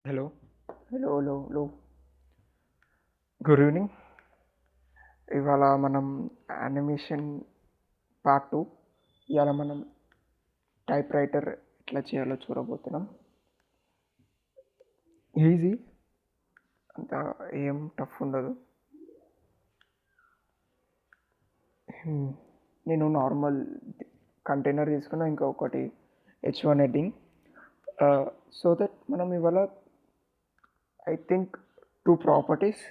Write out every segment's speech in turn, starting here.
Hello. Hello hello hello. Good evening. ఇవాళ మనం animation part 2. ఇవాళ మనం టైప్ రైటర్ ఎట్లా చేయాలో చూడబోతున్నాం. ఈజీ, అంత ఏం టఫ్ ఉండదు. నేను నార్మల్ కంటైనర్ తీసుకున్నా, ఇంకొకటి H1 హెడ్డింగ్. సో దట్ మనం ఇవాళ ఐ థింక్ 2 ప్రాపర్టీస్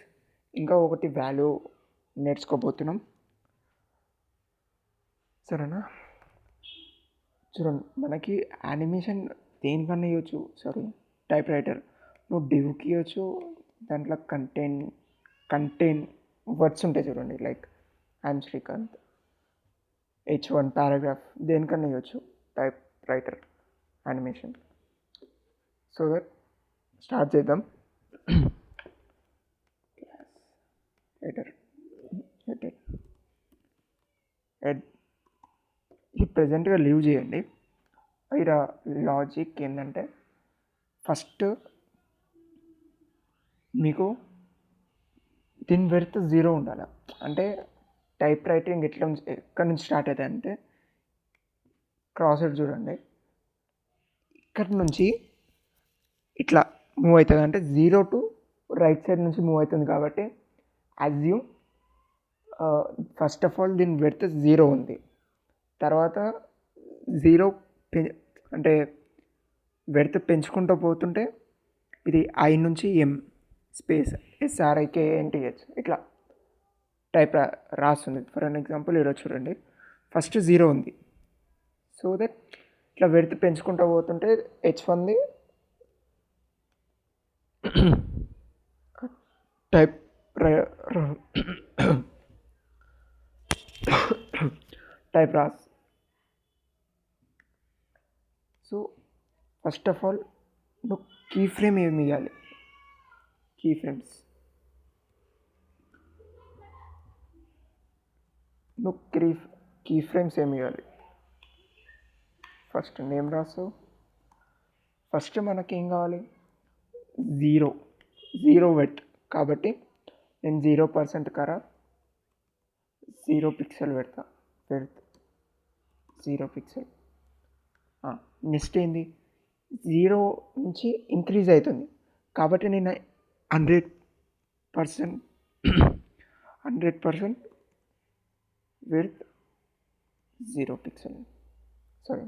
ఇంకా ఒకటి వాల్యూ నేర్చుకోబోతున్నాం. సరేనా? చూడండి, మనకి యానిమేషన్ దేనికన్నా ఇవ్వచ్చు. సారీ, టైప్ రైటర్ నువ్వు డివ్కి ఇవ్వచ్చు. దాంట్లో కంటైన్ వర్డ్స్ ఉంటాయి చూడండి, like I'm Srikanth, H1 paragraph, దేనికన్నా ఇవ్వచ్చు type writer animation. So that start చేద్దాం. రైటర్ హెడ్ ఇది ప్రజెంట్గా లీవ్ చేయండి. ఇక్కడ లాజిక్ ఏంటంటే, ఫస్ట్ మీకు దీని వెర్త్ 0 ఉండాలి. అంటే టైప్ రైటింగ్ ఎక్కడి నుంచి స్టార్ట్ అవుతుంది అంటే, క్రాస్ హెడ్ చూడండి, ఇక్కడి నుంచి ఇట్లా మూవ్ అవుతుంది. అంటే 0 టు రైట్ సైడ్ నుంచి మూవ్ అవుతుంది. కాబట్టి అజ్యూమ్ ఫస్ట్ ఆఫ్ ఆల్ దీని వెర్త్ 0 ఉంది. తర్వాత 0 అంటే వెర్త్ పెంచుకుంటూ పోతుంటే ఇది ఐ నుంచి ఎం స్పేస్ SRIKNTH ఇట్లా టైప్ రాస్తుంది. ఫర్ అన్ ఎగ్జాంపుల్ ఈరోజు చూడండి, ఫస్ట్ 0 ఉంది. సో దట్ ఇట్లా వెర్త్ పెంచుకుంటూ పోతుంటే H1ది టైప్ టైప్ రాస్. సో ఫస్ట్ ఆఫ్ ఆల్ నువ్వు కీ ఫ్రేమ్ ఏమి ఇవ్వాలి? కీ ఫ్రేమ్స్ కీ ఫ్రేమ్స్ ఏమి ఇవ్వాలి? ఫస్ట్ నేమ్ రాసు. ఫస్ట్ మనకి ఏం కావాలి? 0 వెట్. కాబట్టి నేను 0% కరా 0 పిక్సెల్ పెడతా. వెర్త్ 0 పిక్సెల్. నెక్స్ట్ ఏంది? 0 నుంచి ఇంక్రీజ్ అవుతుంది. కాబట్టి నేను 100% విడ్త్ 0 పిక్సెల్. Sorry,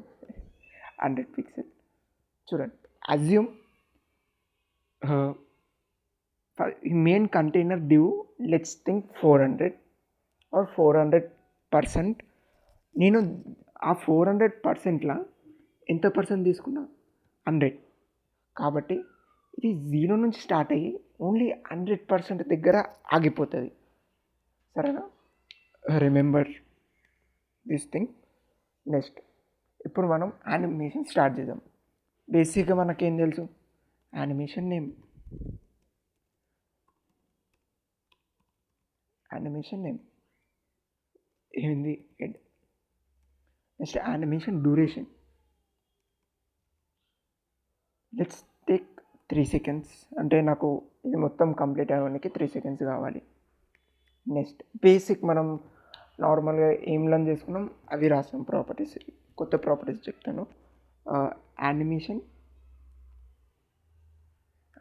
100 pixel. చూడండి, అజ్యూమ్ మెయిన్ కంటైనర్ డ్యూ లెట్స్ థింక్ 400 ఆర్ 400%. నేను ఆ 400%లా ఎంత పర్సెంట్ తీసుకున్నా? 100. కాబట్టి ఇది 0 నుంచి స్టార్ట్ అయ్యి ఓన్లీ 100% దగ్గర ఆగిపోతుంది. సరేనా? Remember this thing. నెక్స్ట్, ఇప్పుడు మనం యానిమేషన్ స్టార్ట్ చేద్దాం. బేసిక్గా మనకేం తెలుసు? యానిమేషన్ నేమ్ ఏంది? Head. Next animation duration. Let's take 3 seconds. అంటే నాకు ఇది మొత్తం కంప్లీట్ అవ్వడానికి 3 సెకండ్స్ కావాలి. నెక్స్ట్ బేసిక్ మనం నార్మల్గా ఏం లర్న్ చేసుకున్నాం అవి రాస్తాం. ప్రాపర్టీస్, కొత్త ప్రాపర్టీస్ చెప్తాను. యానిమేషన్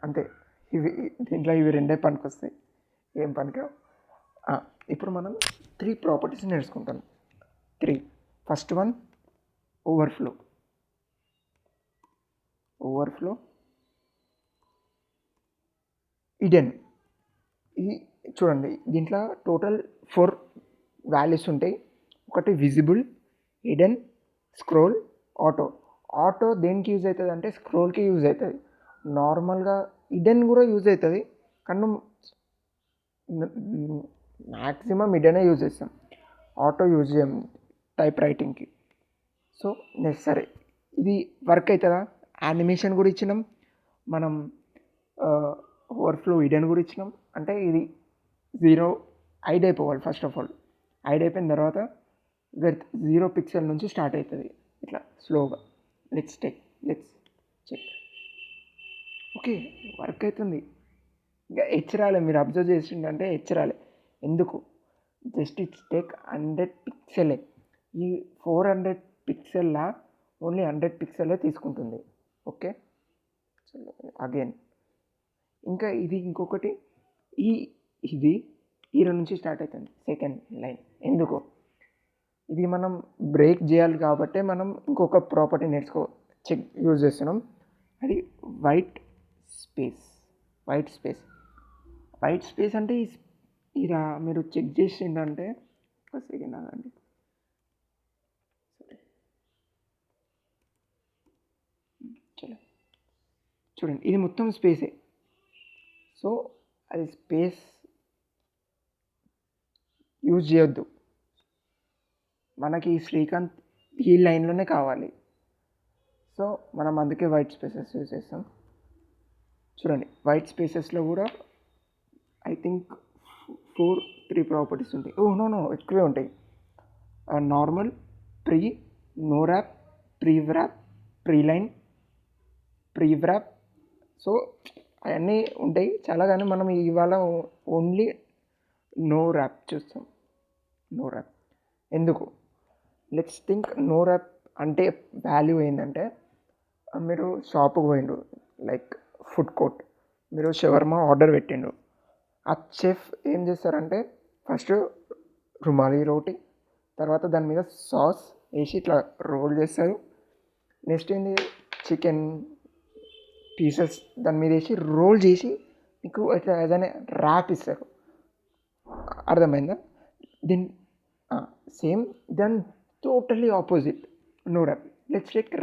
అంతే. దీంట్లో ఇవి రెండే పనికొస్తాయి, ఏం పనికిరావు. ఇప్పుడు మనం 3 ప్రాపర్టీస్ నేర్చుకుంటాం. 3. First one overflow. ఇడెన్. ఇది చూడండి, దీంట్లో టోటల్ 4 వాల్యూస్ ఉంటాయి. ఒకటి విజిబుల్, హిడెన్, స్క్రోల్, ఆటో దేనికి యూజ్ అవుతుంది అంటే స్క్రోల్కి యూజ్ అవుతుంది. నార్మల్గా హిడెన్ కూడా యూజ్ అవుతుంది, కానీ మ్యాక్సిమం హిడెనే యూజ్ చేస్తాం, ఆటో యూజ్ చేయం టైప్ రైటింగ్కి. సో నెక్స్ట్ సరే, ఇది వర్క్ అవుతుందా? యానిమేషన్ కూడా ఇచ్చినాం మనం, ఓవర్ఫ్లో హిడెన్ కూడా ఇచ్చినాం. అంటే ఇది 0 ఐడ్ అయిపోవాలి. ఫస్ట్ ఆఫ్ ఆల్ ఐడ్ అయిపోయిన తర్వాత వెర్త్ 0 పిక్సెల్ నుంచి స్టార్ట్ అవుతుంది ఇట్లా స్లోగా. Let's check. ఓకే, వర్క్ అవుతుంది. ఇంకా హెచ్చరాలే, మీరు అబ్జర్వ్ చేసిండంటే హెచ్చరాలే. ఎందుకు? Just it's take 100 పిక్సెలే. ఈ 400 పిక్సెల్లా ఓన్లీ 100 పిక్సెలే తీసుకుంటుంది. ఓకే, అగైన్ ఇంకా ఇది ఇంకొకటి, ఇది హీరో నుంచి స్టార్ట్ అవుతుంది సెకండ్ లైన్. ఎందుకు? ఇది మనం బ్రేక్ చేయాలి కాబట్టి మనం ఇంకొక ప్రాపర్టీ యూజ్ చేస్తున్నాం. అది వైట్ స్పేస్. వైట్ స్పేస్ అంటే ఇలా మీరు చెక్ చేసిందంటే ఒక సెకండ్ ఆగండి. చలో చూడండి, ఇది మొత్తం స్పేసే. సో అది స్పేస్ యూజ్ చేయొద్దు. మనకి శ్రీకాంత్ ఈ లైన్లోనే కావాలి. సో మనం అందుకే వైట్ స్పేసెస్ యూజ్ చేస్తాం. చూడండి, వైట్ స్పేసెస్లో కూడా ఐ థింక్ 3 ప్రాపర్టీస్ ఉంటాయి. నో ఎక్కువే ఉంటాయి. Normal, pre, no wrap, pre wrap, pre line, pre wrap. So అవన్నీ ఉంటాయి చాలా, కానీ మనం ఇవాళ ఓన్లీ నో ర్యాప్ చూస్తాం. నో ర్యాప్ ఎందుకు? లెట్స్ థింక్ నో ర్యాప్ అంటే వాల్యూ ఏంటంటే, మీరు షాప్కి పోయిండు, లైక్ ఫుడ్ కోర్ట్, మీరు షవర్మా ఆర్డర్ పెట్టిండు. ఆ చెఫ్ ఏం చేస్తారంటే ఫస్ట్ రుమాలి రోటీ, తర్వాత దాని మీద సాస్ వేసి ఇట్లా రోల్ చేస్తారు. నెక్స్ట్ ఏంది, చికెన్ పీసెస్ దాని మీద వేసి రోల్ చేసి మీకు ఇట్లా ఏదైనా ర్యాప్ ఇస్తారు. అర్థమైందా? దీని సేమ్ దాని totally opposite no wrap. Let's take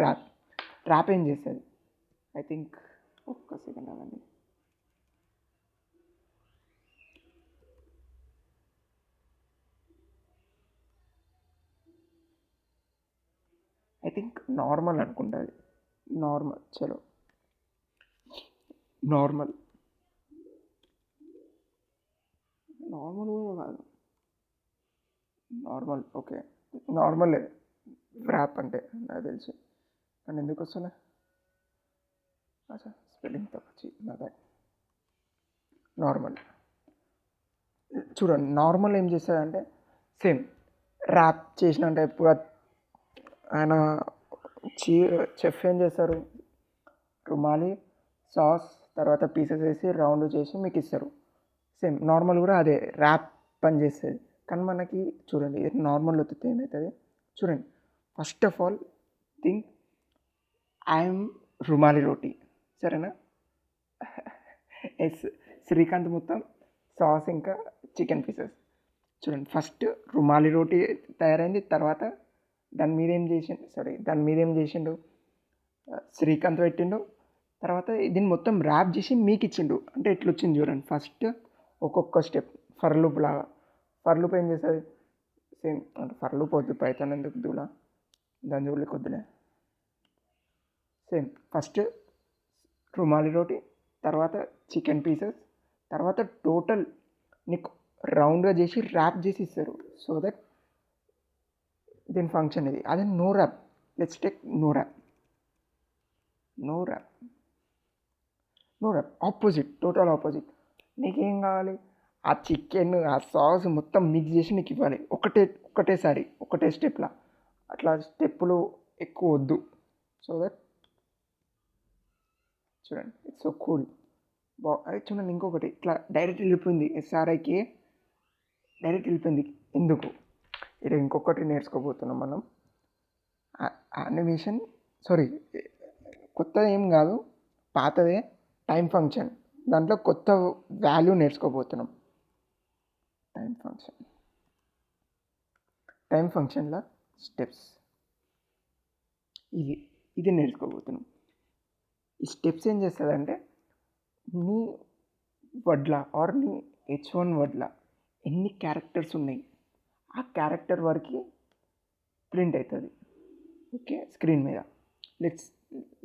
wrap ఏం చేస్తుంది? ఐ థింక్ ఒక్క సెకండ్ అవ్వండి. ఐ థింక్ నార్మల్ అనుకుంటుంది. నార్మల్, చలో నార్మల్ కూడా కాదు, నార్మల్. ఓకే, నార్మల్ ర్యాప్ అంటే నాకు తెలుసు, కానీ ఎందుకు వస్తున్నా స్పెల్లింగ్ తప్పచ్చి నాకు. నార్మల్ చూడండి, నార్మల్ ఏం చేస్తుందంటే సేమ్ ర్యాప్ చేసినంటే ఎప్పుడు ఆయన చెఫ్ ఏం చేస్తారు, రుమాలి సాస్ తర్వాత పీసెస్ వేసి రౌండ్ చేసి మీకు ఇస్తారు. సేమ్ నార్మల్ కూడా అదే ర్యాప్ పని చేస్తుంది. కానీ మనకి చూడండి, నార్మల్ వస్తే ఏమవుతుంది చూడండి. First of all think I'm rumali roti, సరేనా? ఎస్, శ్రీకాంత్ మొత్తం సాస్ ఇంకా చికెన్ పీసెస్. చూడండి, ఫస్ట్ రుమాలి రోటీ తయారైంది, తర్వాత దాని మీద ఏం చేసిండు శ్రీకాంత్ పెట్టిండు, తర్వాత దీన్ని మొత్తం ర్యాప్ చేసి మీకు ఇచ్చిండు. అంటే ఎట్లా వచ్చింది చూడండి. ఫస్ట్ ఒక్కొక్క స్టెప్ ఫర్లూప్ లాగా. ఫర్లూప్ ఏం చేస్తుంది? సేమ్ అంటే ఫర్లూప్ వద్దు, పైథాన్ ఎందుకు దూలా, దాని జోలికి వద్దులే. సేమ్ ఫస్ట్ రుమాలి రోటీ, తర్వాత చికెన్ పీసెస్, తర్వాత టోటల్ నీకు రౌండ్గా చేసి ర్యాప్ చేసి ఇస్తారు. సో దట్ దీని ఫంక్షన్ ఇది. అదే no wrap. Let's take no wrap opposite, total opposite. నీకేం కావాలి? ఆ చికెన్ ఆ సాస్ మొత్తం మిక్స్ చేసి నీకు ఇవ్వాలి ఒకటేసారి ఒకటే స్టెప్లా. అట్లా స్టెప్పులు ఎక్కువ వద్దు. సో దట్ చూడండి, ఇట్స్ సో కూల్. అది చూడండి, ఇంకొకటి ఇట్లా డైరెక్ట్ వెళ్ళిపోయింది, ఎస్ఆర్ఐకి డైరెక్ట్ వెళ్ళిపోయింది. ఎందుకు? ఇక్కడ ఇంకొకటి నేర్చుకోబోతున్నాం మనం, యానిమేషన్. సారీ, కొత్తది ఏం కాదు, పాతదే, టైం ఫంక్షన్. దాంట్లో కొత్త వాల్యూ నేర్చుకోబోతున్నాం. టైం ఫంక్షన్లో స్టెప్స్ ఇది నేర్చుకోబోతున్నాం. ఈ స్టెప్స్ ఏం చేస్తుందంటే, నీ వర్డ్ల ఆర్ నీ H1 వర్డ్ల ఎన్ని క్యారెక్టర్స్ ఉన్నాయి ఆ క్యారెక్టర్ వరకు ప్రింట్ అవుతుంది. ఓకే, స్క్రీన్ మీద.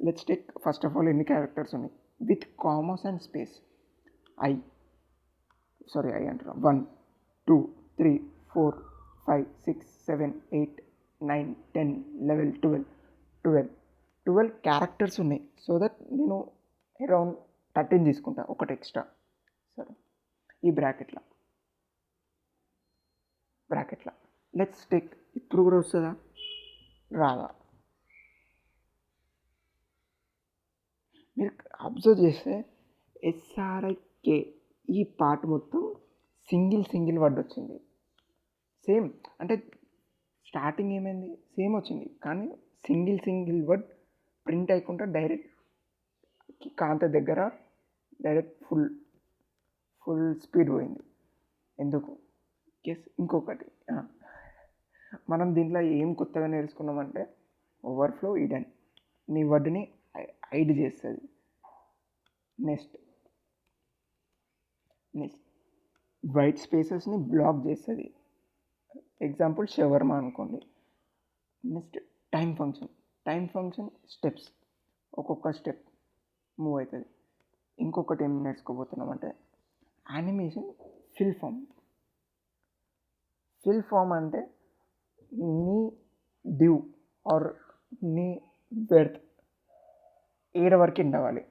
Let's take first of all ఎన్ని క్యారెక్టర్స్ ఉన్నాయి with commerce and space. I అంటున్నా 1 2 3 4 5 6 7 8 9 10 11 12 క్యారెక్టర్స్ ఉన్నాయి. సో దట్ నేను అరౌండ్ 13 తీసుకుంటా, ఒకటి ఎక్స్ట్రా. సరే, ఈ బ్రాకెట్లో లెట్స్ టేక్. ఇప్పుడు కూడా వస్తుందా రాదా? మీరు అబ్జర్వ్ చేస్తే SRIK ఈ పార్ట్ మొత్తం సింగిల్ వర్డ్ వచ్చింది. సేమ్ అంటే స్టార్టింగ్ ఏమైంది, సేమ్ వచ్చింది, కానీ సింగిల్ వర్డ్ ప్రింట్ అయ్యకుండా డైరెక్ట్ కాంత దగ్గర డైరెక్ట్ ఫుల్ స్పీడ్ పోయింది. ఎందుకు? ఇంకొకటి మనం దీంట్లో ఏం కొత్తగా నేర్చుకున్నామంటే ఓవర్ఫ్లో ఈడెన్ నీ వర్డ్ని హైడ్ చేస్తుంది. నెక్స్ట్ వైట్ స్పేసెస్ని బ్లాక్ చేస్తుంది. ఎగ్జాంపుల్ షవర్మా అనుకోండి. నెక్స్ట్ టైం ఫంక్షన్ స్టెప్స్, ఒక్కొక్క స్టెప్ మూవ్ అవుతుంది. ఇంకొకటి ఏం నేర్చుకోబోతున్నామంటే యానిమేషన్ ఫిల్ ఫామ్ అంటే నీ డివ్ ఆర్ నీ బెర్త్ ఏడ వరకు ఎండ్ అవ్వాలి,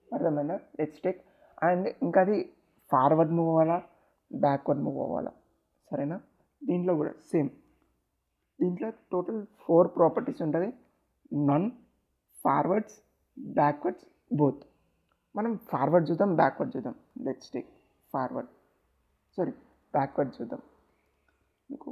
అర్థమైందా? Let's take. అండ్ ఇంకా అది ఫార్వర్డ్ మూవ్ అవ్వాలా, బ్యాక్వర్డ్ మూవ్ అవ్వాలా, సరేనా? దీంట్లో కూడా సేమ్. దీంట్లో టోటల్ 4 ప్రాపర్టీస్ ఉంటుంది. నన్, ఫార్వర్డ్స్, బ్యాక్వర్డ్స్, బోత్. మనం ఫార్వర్డ్ చూద్దాం, బ్యాక్వర్డ్ చూద్దాం. లెట్స్ టేక్ బ్యాక్వర్డ్ చూద్దాం. మీకు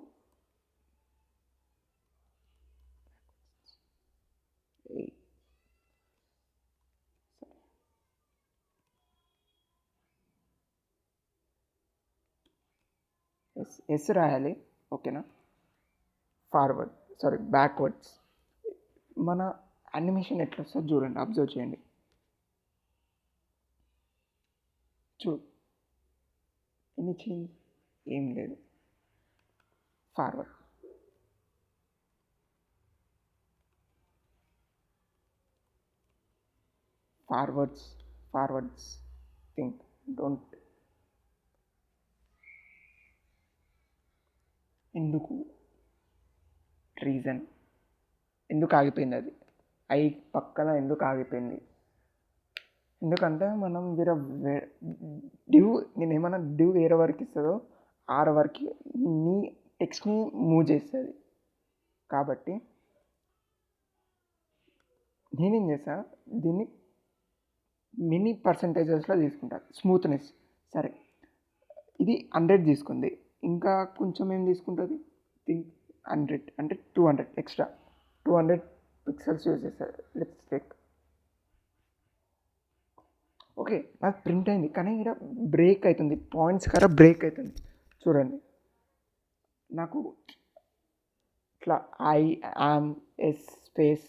ఎస్ రాయాలి, ఓకేనా? బ్యాక్వర్డ్స్ మన యానిమేషన్ ఎట్లా వస్తుంది చూడండి, అబ్జర్వ్ చేయండి. చూడు, ఎన్ని చేంజ్ ఏం లేదు. Forwards think don't. రీజన్ ఎందుకు ఆగిపోయింది, అది ఐ పక్కన ఎందుకు ఆగిపోయింది? ఎందుకంటే మనం నేనేమన్నా డివ్ వేరే వరకు ఇస్తుందో ఆరు వరకు నీ టెక్స్ట్ని మూవ్ చేస్తుంది. కాబట్టి నేనేం చేస్తా, దీన్ని మినీ పర్సంటేజెస్లో తీసుకుంటా. స్మూత్నెస్ సరే, ఇది 100 తీసుకుంది, ఇంకా కొంచెం ఏం తీసుకుంటుంది? 100 అంటే 200 ఎక్స్ట్రా 200 పిక్సెల్స్ యూజ్ చేస్తారు. Let's take. ఓకే, నాకు ప్రింట్ అయింది, కానీ ఇక్కడ బ్రేక్ అవుతుంది, పాయింట్స్ కర బ్రేక్ అవుతుంది. చూడండి, నాకు ఇట్లా IAM స్పేస్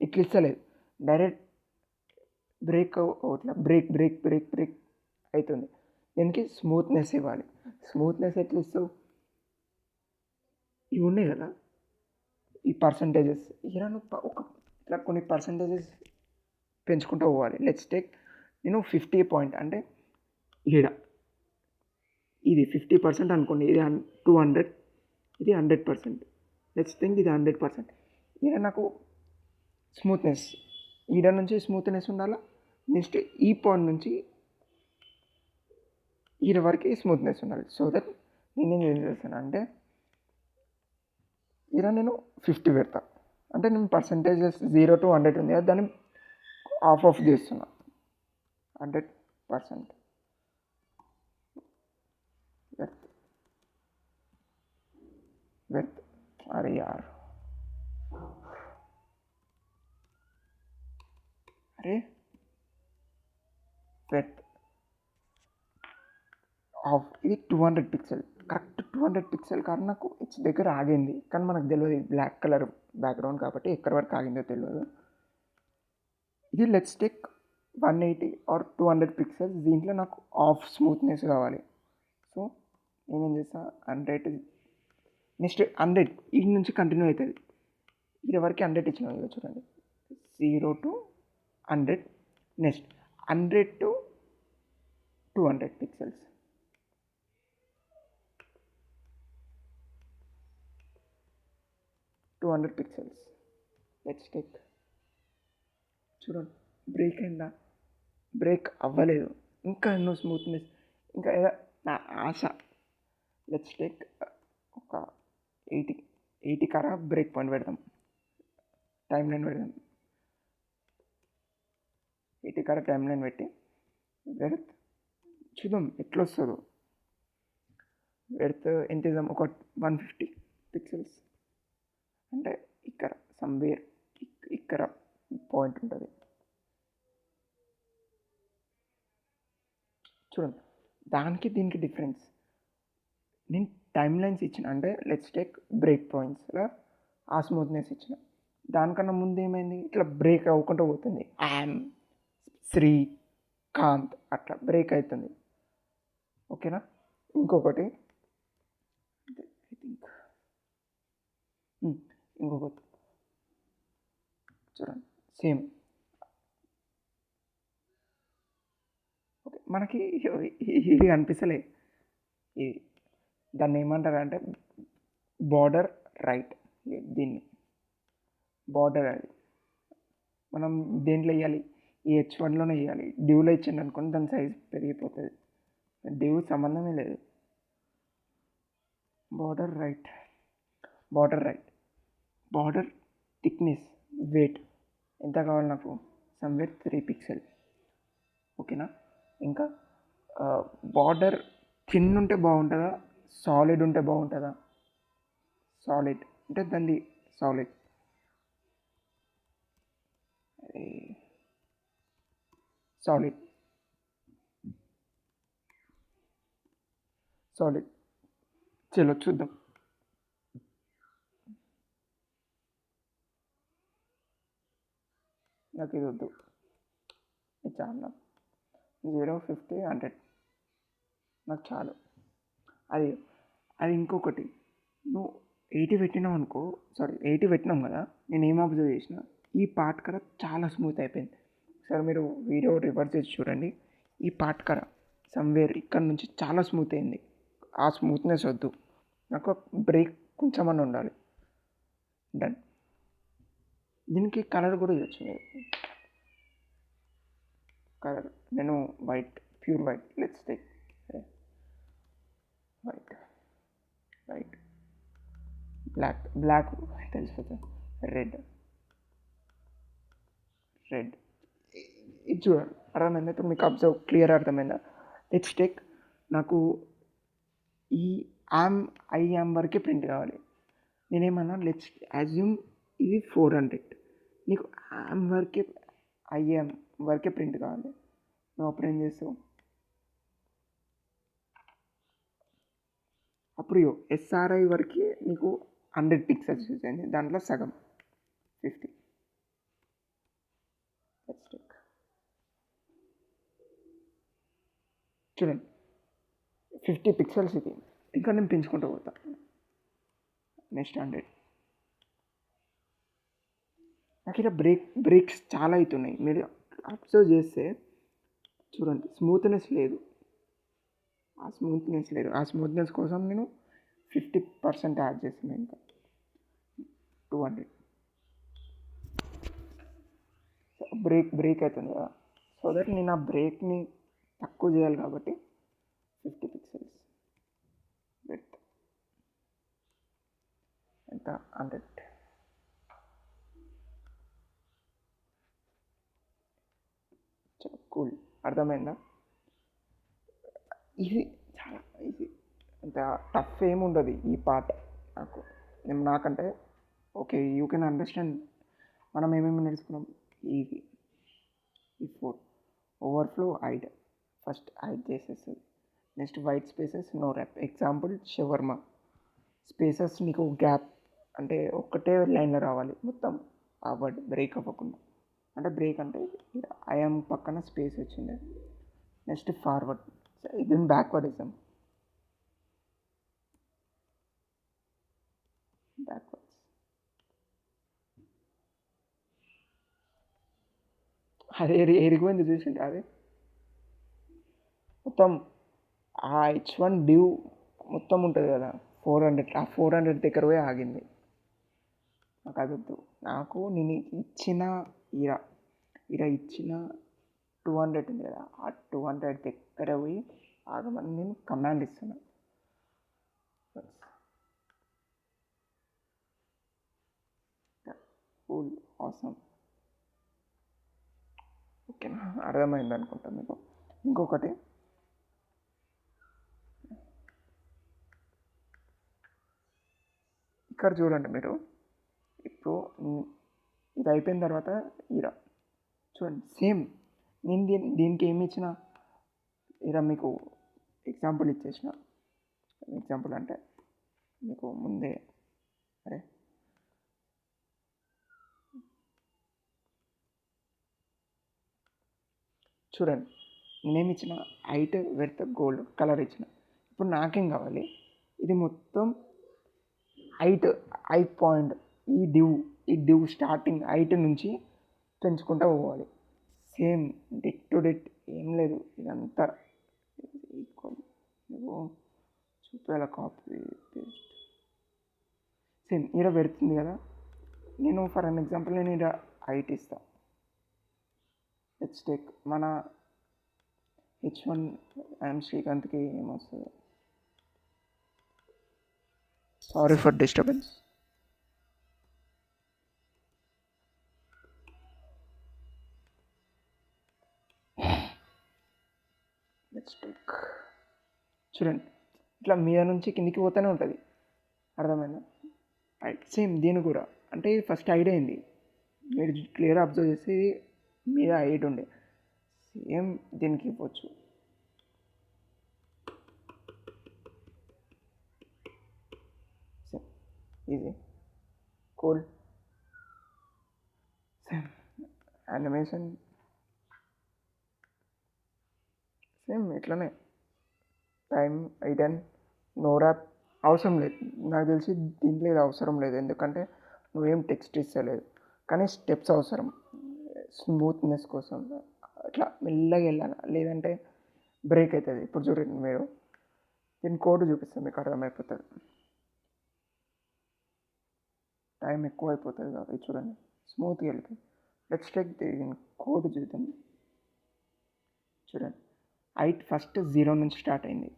ఇట్లా ఇస్తలేదు, డైరెక్ట్ బ్రేక్ అవుతుంది. దీనికి స్మూత్నెస్ ఇవ్వాలి. స్మూత్నెస్ ఎట్లా ఇస్తావు? ఇవి ఉన్నాయి కదా ఈ పర్సంటేజెస్, ఇలా ఇట్లా కొన్ని పర్సంటేజెస్ పెంచుకుంటూ పోవాలి. లెట్స్ టేక్, నేను 50 పాయింట్ అంటే ఈడ ఇది 50% అనుకోండి, ఇది 200, ఇది 100%. లెట్స్ థింక్ ఇది 100%. ఈడ నాకు స్మూత్నెస్, ఈడ నుంచి స్మూత్నెస్ ఉండాలా. నెక్స్ట్ ఈ పాయింట్ నుంచి ఈడ వరకు స్మూత్నెస్ ఉండాలి. సో దట్ నేనేం చేస్తాను అంటే ఇలా నేను 50 పెడతా. అంటే నేను పర్సంటేజెస్ 0 to 100 ఉంది కదా, దాన్ని ఆఫ్ చేస్తున్నా. 100% వెర్త్ అరే యార్, వెర్త్ ఆఫ్. ఇది 200 పిక్సెల్, కరెక్ట్ 200 పిక్సెల్ కానీ నాకు ఇట్స్ దగ్గర ఆగింది, కానీ మనకు తెలియదు బ్లాక్ కలర్ బ్యాక్గ్రౌండ్ కాబట్టి ఎక్కడి వరకు ఆగిందో తెలియదు. ఇది లెట్స్ టేక్ 180 or 200 పిక్సెల్స్. దీంట్లో నాకు ఆఫ్ స్మూత్నెస్ కావాలి. సో నేనేం చేస్తాను, 100, నెక్స్ట్ 100 ఈ నుంచి కంటిన్యూ అవుతుంది. ఇది వరకు 100 ఇచ్చిన చూడండి, 0 to 100. Next 100 to 200 pixels. Let's take. చూడండి, బ్రేక్ అయిందా? బ్రేక్ అవ్వలేదు, ఇంకా ఎన్నో స్మూత్నెస్, ఇంకా ఏదో నా ఆశ. లెట్స్ టేక్ ఒక 80 కారా బ్రేక్ పాయింట్ పెడదాం, టైం లైన్ పెడదాం. 80 కారా టైం లైన్ పెట్టి వెడత్ చూద్దాం ఎట్లా వస్తుందో. వెడత్ ఎంత ఇద్దాం, ఒక 150 పిక్సెల్స్, అంటే ఇక్కడ సమ్వేర్ ఇక్కడ పాయింట్ ఉంటుంది చూడండి. దానికి దీనికి డిఫరెన్స్, నేను టైం లైన్స్ ఇచ్చిన, అంటే లెట్స్ టేక్ బ్రేక్ పాయింట్స్లో ఆ స్మూత్నెస్ ఇచ్చిన. దానికన్నా ముందు ఏమైంది, ఇట్లా బ్రేక్ అవ్వకుండా పోతుంది, యామ్ శ్రీ కాంత్ అట్లా బ్రేక్ అవుతుంది. ఓకేనా. ఇంకొకటి ఐ థింక్ ఇంకొకటి చూడండి, సేమ్. ఓకే, మనకి ఇది అనిపిస్తలే, ఇది దాన్ని ఏమంటారు అంటే బార్డర్ రైట్. దీన్ని బార్డర్ అది మనం దేంట్లో వేయాలి, ఈ H1లోనే వేయాలి. డ్యూలో ఇచ్చింది అనుకోండి దాని సైజ్ పెరిగిపోతుంది, డ్యూ సంబంధమే లేదు. Border right, border thickness weight ఎంత కావాలి నాకు, సమ్వేర్ 3 పిక్సెల్. ఓకేనా. ఇంకా బార్డర్ థిన్ ఉంటే బాగుంటుందా, సాలిడ్ ఉంటే బాగుంటుందా? సాలిడ్ అంటే దాన్ని సాలిడ్ సాలిడ్ సాలిడ్ చలో చూద్దాం. నాకు ఇది వద్దు, ఇది చాలు నాకు. 0, 50, 100 నాకు చాలు. అది అది ఇంకొకటి, నువ్వు 80 పెట్టినావు అనుకో, 80 పెట్టినాం కదా, నేను ఏం అబ్జర్వ్ చేసిన, ఈ పార్ట్ కర చాలా స్మూత్ అయిపోయింది. సరే మీరు వీడియో రివర్స్ చేసి చూడండి, ఈ పార్ట్ కర సమ్వేర్ ఇక్కడ నుంచి చాలా స్మూత్ అయింది. ఆ స్మూత్నెస్ వద్దు నాకు, బ్రేక్ కొంచెమన్నా ఉండాలి. డన్. దీనికి కలర్ కూడా ఇవ్వచ్చు మీరు, కలర్ నేను white, pure white. Let's take white, black తెలిసిపోతుంది, రెడ్. ఇది చూడండి, అర్థమైందా? ఇప్పుడు మీకు క్లియర్ అర్థమైందా? లెట్స్ టేక్ నాకు ఈ ఐఎమ్ వరకే ప్రింట్ కావాలి. నేనేమన్నా లెట్స్ అజ్యూమ్ ఇది 400, నీకు ఐఎమ్ వరకే, ఐఎమ్ వరకే ప్రింట్ కావాలి. నువ్వు అప్పుడు ఏం చేస్తావు, అప్పుడు ఎస్ఆర్ఐ వరకు నీకు 100 పిక్సెల్స్ యూజ్ అయింది, దాంట్లో సగం 50. చూడండి 50 పిక్సెల్స్ ఇది, ఇంకా నేను పెంచుకుంటూ పోతా. నెక్స్ట్ 100. నాకు ఇలా బ్రేక్స్ చాలా అవుతున్నాయి, మీరు అబ్జర్వ్ చేస్తే చూడండి. స్మూత్నెస్ లేదు, ఆ స్మూత్నెస్ కోసం నేను 50% యాడ్ చేస్తున్నాను, ఇంకా 200. బ్రేక్ అవుతుంది కదా, సో దట్ నేను ఆ బ్రేక్ని తక్కువ చేయాలి కాబట్టి 50 పిక్సెల్స్ విడ్త్, ఎంత 100. చాలా కూల్. అర్థమైందా? ఇది చాలా ఈజీ, అంత టఫ్ ఏముండదు ఈ పార్ట్ నాకంటే. Okay, you can understand. మనం ఏమేమి నేర్చుకున్నాం, ఈ 4 ఓవర్ఫ్లో హైడ్, ఫస్ట్ హైడ్ చేసేస్తుంది. Next white spaces no wrap. Example shawarma spaces, నీకు గ్యాప్ అంటే ఒక్కటే లైన్లో రావాలి మొత్తం, ఆ వర్డ్ బ్రేక్ అవ్వకుండా. అంటే బ్రేక్ అంటే ఐఎమ్ పక్కన స్పేస్ వచ్చింది. నెక్స్ట్ ఫార్వర్డ్, దీన్ని బ్యాక్వర్డ్ ఇద్దాం, బ్యాక్వర్డ్స్. అది ఎరిగిపోయింది చూసింటే, అది మొత్తం ఆ H1 డ్యూ మొత్తం ఉంటుంది కదా 400, ఆ 400 దగ్గర పోయి ఆగింది. నాకు అది వద్దు. నాకు నేను ఇచ్చిన ఇచ్చిన 200 ఉంది కదా, ఆ 200 దగ్గర పోయి ఆగమని నేను కమాండ్ ఇస్తున్నాను. Full awesome. ఓకేనా, అర్థమైంది అనుకుంటా మీకు. ఇంకొకటి, ఇక్కడ చూడండి మీరు. ఇప్పుడు ఇది అయిపోయిన తర్వాత ఇలా చూడండి, సేమ్ నేను దీనికి ఏమి ఇచ్చిన, ఇలా మీకు ఎగ్జాంపుల్ ఇచ్చేసిన. ఎగ్జాంపుల్ అంటే మీకు ముందే, అరే చూడండి, నేనేమి ఇచ్చిన, హైట్ విడ్త్ గోల్డ్ కలర్ ఇచ్చిన. ఇప్పుడు నాకేం కావాలి, ఇది మొత్తం హైట్ పాయింట్, ఈ డివ్ స్టార్టింగ్ హైట్ నుంచి పెంచుకుంటూ పోవాలి. సేమ్ డిట్ టు డిట్, ఏం లేదు, ఇదంతా ఈక్వల్. నువ్వు చూపేలా కాపీ పేస్ట్. సేమ్ ఇక్కడ పెడుతుంది కదా, నేను ఫర్ అన్ ఎగ్జాంపుల్ నేను ఇక్కడ హైట్ ఇస్తాను. లెట్స్ టేక్ మన H1 ఐఎమ్ శ్రీకాంత్కి ఏమొస్తుంది, sorry for disturbance. Let's take, చూడండి ఇట్లా మీద నుంచి కిందికి పోతూనే ఉంటుంది. అర్థమైందా? సేమ్ దీని కూడా, అంటే ఫస్ట్ హైట్ అయింది, మీరు క్లియర్ అబ్జర్వ్ చేసి మీద హైట్ ఉండే, సేమ్ దీనికి ఇవ్వచ్చు. Same easy cool. Same animation same ఇట్లనే. టైం ఐడెన్ నో ర్యాప్ అవసరం లేదు, నాకు తెలిసి దీంట్లో ఇది అవసరం లేదు, ఎందుకంటే నువ్వేం టెక్స్ట్ ఇస్తలేదు. కానీ స్టెప్స్ అవసరం స్మూత్నెస్ కోసం, అట్లా మెల్లగా వెళ్ళాలి, లేదంటే బ్రేక్ అవుతుంది. ఇప్పుడు చూడండి మీరు, దీని కోడ్ చూపిస్తాను మీకు అర్థమైపోతుంది. టైం ఎక్కువ అయిపోతుంది కాబట్టి చూడండి, స్మూత్గా వెళ్తుంది. లెట్స్ టేక్ దీని కోడ్ చూద్దాం. చూడండి, హైట్ ఫస్ట్ 0 నుంచి స్టార్ట్ అయింది,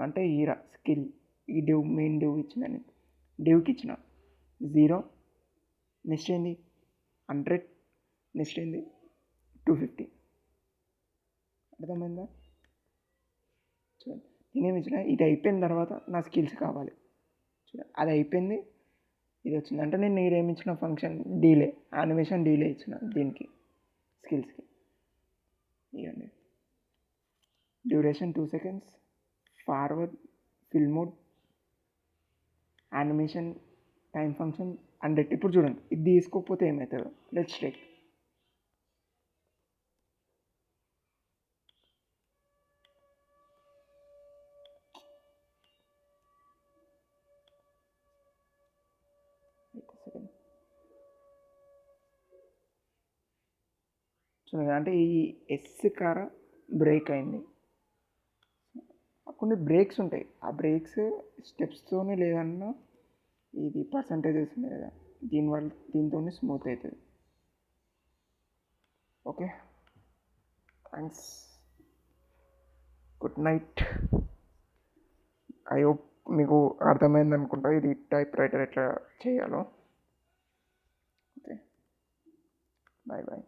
అంటే ఈరా స్కిల్, ఈ డివ్ మెయిన్ డివ్ ఇచ్చిన, డివ్కి ఇచ్చిన 0, నెక్స్ట్ ఏంది 100, నెక్స్ట్ ఏంది 250. అర్థమైందా? చూడండి, నేనేమి ఇచ్చిన, ఇది అయిపోయిన తర్వాత నా స్కిల్స్ కావాలి. చూడండి, అది అయిపోయింది, ఇది వచ్చింది, అంటే నేను ఏమి ఇచ్చిన ఫంక్షన్ డీలే, యానిమేషన్ డీలే ఇచ్చిన దీనికి స్కిల్స్కి. ఇవ్వండి, duration 2 seconds, forward, fill mode, animation time function 100. ఇప్పుడు చూడండి, ఇది తీసుకోకపోతే ఏమవుతుందో. లెట్స్ టేక్ చూడండి, అంటే ఈ ఎస్ కార బ్రేక్ అయింది. కొన్ని బ్రేక్స్ ఉంటాయి, ఆ బ్రేక్స్ స్టెప్స్తోనే లేదన్నా ఇది పర్సంటేజెస్ ఉన్నాయి కదా, దీనివల్ల దీంతోనే స్మూత్ అవుతుంది. Okay, thanks, good night. I hope మీకు అర్థమైంది అనుకుంటా ఇది టైప్ రైటర్ ఎట్లా చేయాలో. Okay, bye bye.